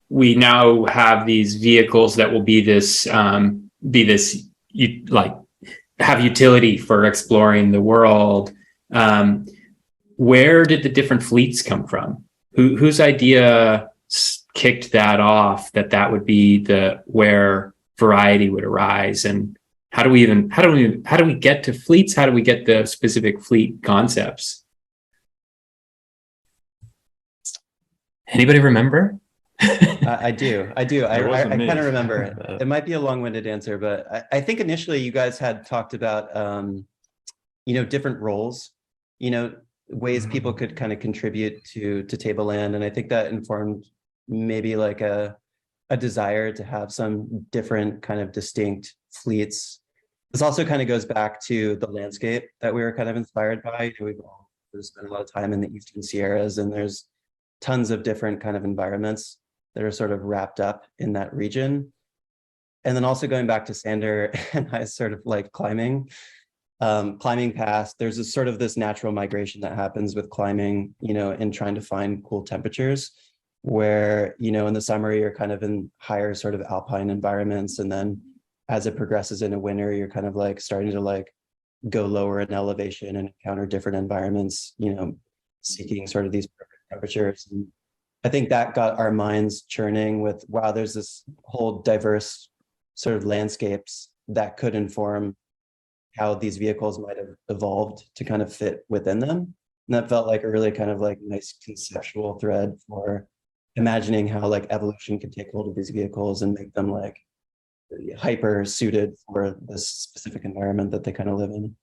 we now have these vehicles that will be this like have utility for exploring the world. Where did the different fleets come from? Whose idea kicked that off? That would be the where variety would arise, and how do we get to fleets? How do we get the specific fleet concepts? Anybody remember? I do. I do. It wasn't I me. kind of remember. It might be a long-winded answer, but I think initially you guys had talked about, different roles, ways people could kind of contribute to Tableland. And I think that informed maybe like a desire to have some different kind of distinct fleets. This also kind of goes back to the landscape that we were kind of inspired by. We've all spent a lot of time in the Eastern Sierras, and there's tons of different kind of environments that are sort of wrapped up in that region. And then also going back to Sander and I sort of like climbing past, there's this sort of this natural migration that happens with climbing, and trying to find cool temperatures where, in the summer, you're kind of in higher sort of alpine environments. And then as it progresses into winter, you're kind of like starting to like go lower in elevation and encounter different environments, seeking sort of these perfect temperatures. And I think that got our minds churning with, wow, there's this whole diverse sort of landscapes that could inform how these vehicles might have evolved to kind of fit within them. And that felt like a really kind of like nice conceptual thread for imagining how like evolution could take hold of these vehicles and make them like hyper suited for this specific environment that they kind of live in.